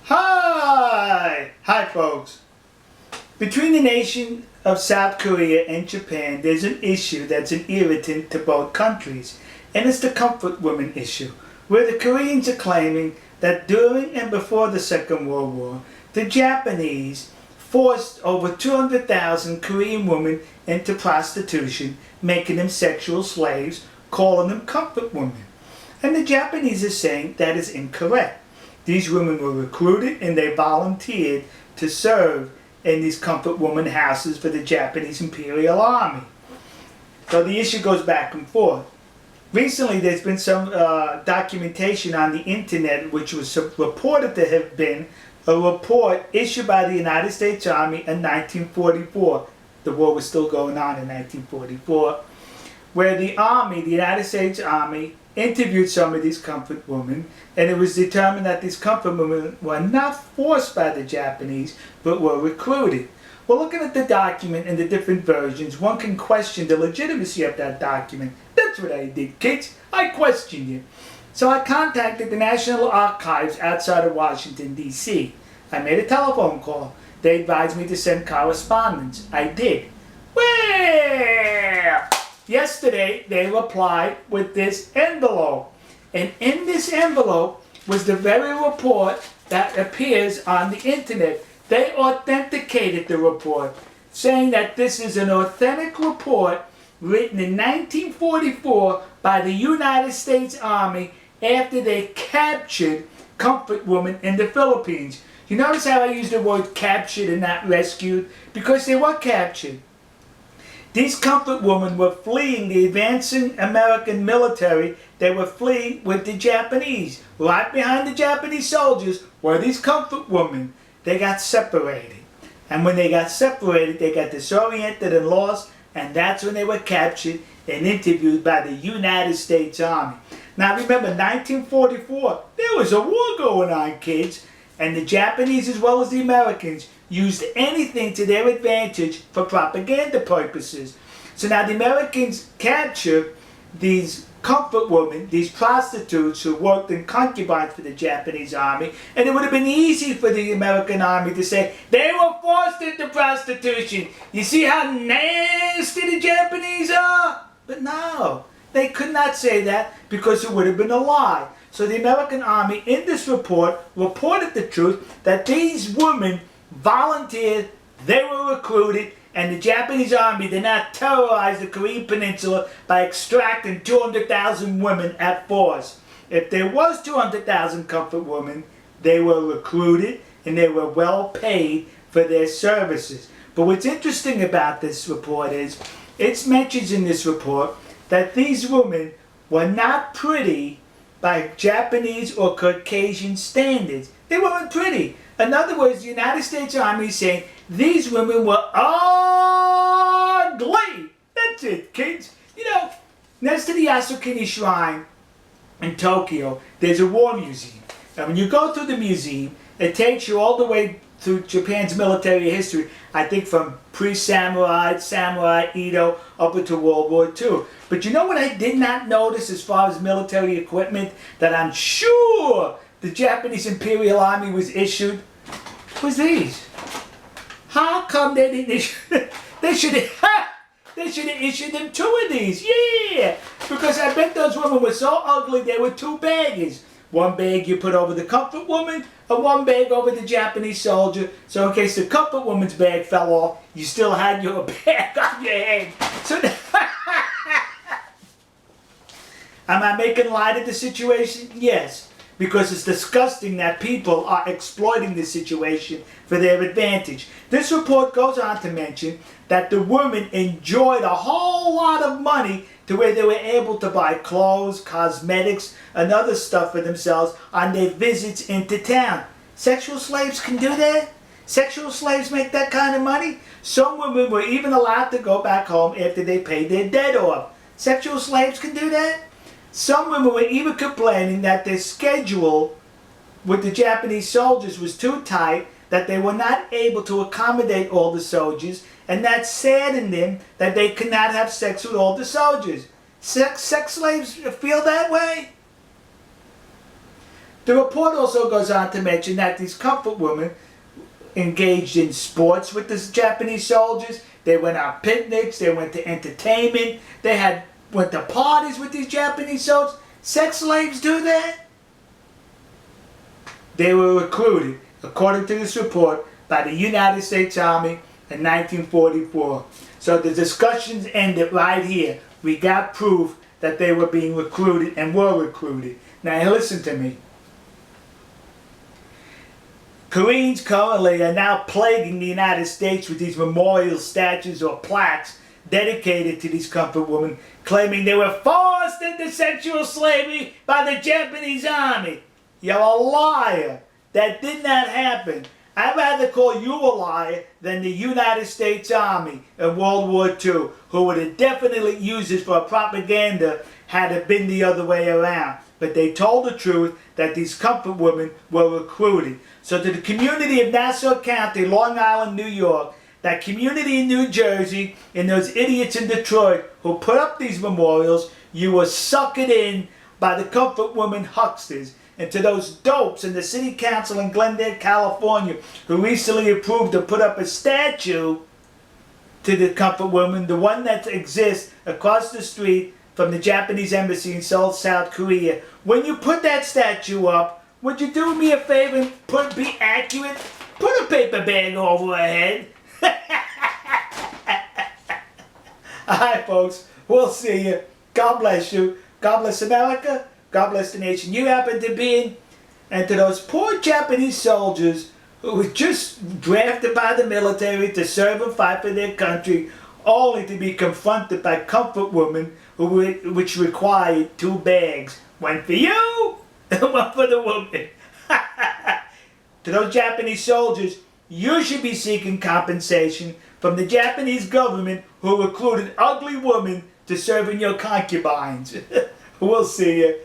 Hi folks. Between the nation of South Korea and Japan, there's an issue that's an irritant to both countries, and it's the comfort women issue, where the Koreans are claiming that during and before the Second World War, the Japanese forced over 200,000 Korean women into prostitution, making them sexual slaves, calling them comfort women. And the Japanese are saying that is incorrect. These women were recruited and they volunteered to serve in these comfort woman houses for the Japanese Imperial Army. So the issue goes back and forth. Recently there's been some documentation on the internet which was reported to have been a report issued by the United States Army in 1944. The war was still going on in 1944, where the Army, the United States Army, interviewed some of these comfort women, and it was determined that these comfort women were not forced by the Japanese, but were recruited. Well, looking at the document and the different versions, one can question the legitimacy of that document. That's what I did, kids. I questioned it. So I contacted the National Archives outside of Washington, D.C. I made a telephone call. They advised me to send correspondence. I did. Well, yesterday they replied with this envelope. And in this envelope was the very report that appears on the internet. They authenticated the report, saying that this is an authentic report written in 1944 by the United States Army after they captured comfort women in the Philippines. You notice how I use the word captured and not rescued? Because they were captured. These comfort women were fleeing the advancing American military. They were fleeing with the Japanese. Right behind the Japanese soldiers were these comfort women. They got separated. And when they got separated, they got disoriented and lost, and that's when they were captured and interviewed by the United States Army. Now remember, 1944, there was a war going on, kids, and the Japanese as well as the Americans used anything to their advantage for propaganda purposes. So now the Americans captured these comfort women, these prostitutes who worked in concubines for the Japanese army, and it would have been easy for the American army to say, they were forced into prostitution. You see how nasty the Japanese are? But no, they could not say that because it would have been a lie. So the American army in this report reported the truth that these women volunteered, they were recruited, and the Japanese army did not terrorize the Korean peninsula by extracting 200,000 women at force. If there was 200,000 comfort women, they were recruited and they were well paid for their services. But what's interesting about this report is, it mentions in this report that these women were not pretty by Japanese or Caucasian standards. They weren't pretty. In other words, the United States Army is saying these women were ugly. That's it, kids. You know, next to the Yasukuni Shrine in Tokyo, there's a war museum. And when you go through the museum, it takes you all the way through Japan's military history, I think from pre-samurai, samurai, Edo, up into World War II. But you know what I did not notice as far as military equipment that I'm sure the Japanese Imperial Army was issued? Was these. How come they didn't issue they should have issued them 2 of these. Yeah! Because I bet those women were so ugly they were 2 bags. One bag you put over the comfort woman, and one bag over the Japanese soldier. So in case the comfort woman's bag fell off, you still had your bag on your head. So am I making light of the situation? Yes. Because it's disgusting that people are exploiting the situation for their advantage. This report goes on to mention that the women enjoyed a whole lot of money to where they were able to buy clothes, cosmetics, and other stuff for themselves on their visits into town. Sexual slaves can do that? Sexual slaves make that kind of money? Some women were even allowed to go back home after they paid their debt off. Sexual slaves can do that? Some women were even complaining that their schedule with the Japanese soldiers was too tight, that they were not able to accommodate all the soldiers, and that saddened them that they could not have sex with all the soldiers. Sex slaves feel that way? The report also goes on to mention that these comfort women engaged in sports with the Japanese soldiers. They went on picnics, they went to entertainment, went to parties with these Japanese soldiers. Sex slaves do that? They were recruited, according to this report, by the United States Army in 1944. So the discussions ended right here. We got proof that they were being recruited and were recruited. Now listen to me. Koreans currently are now plaguing the United States with these memorial statues or plaques dedicated to these comfort women, claiming they were forced into sexual slavery by the Japanese army. You're a liar. That did not happen. I'd rather call you a liar than the United States Army in World War II, who would have definitely used this for propaganda had it been the other way around. But they told the truth that these comfort women were recruited. So to the community of Nassau County, Long Island, New York, that community in New Jersey, and those idiots in Detroit who put up these memorials, you were suckered in by the comfort women hucksters. And to those dopes in the city council in Glendale, California, who recently approved to put up a statue to the comfort women, the one that exists across the street from the Japanese embassy in Seoul, South Korea. When you put that statue up, would you do me a favor and be accurate? Put a paper bag over her head. Alright folks, we'll see you. God bless you. God bless America. God bless the nation you happen to be in. And to those poor Japanese soldiers who were just drafted by the military to serve and fight for their country, only to be confronted by comfort women which required 2 bags. One for you and one for the woman. To those Japanese soldiers, you should be seeking compensation from the Japanese government who recruited ugly women to serve in your concubines. We'll see you.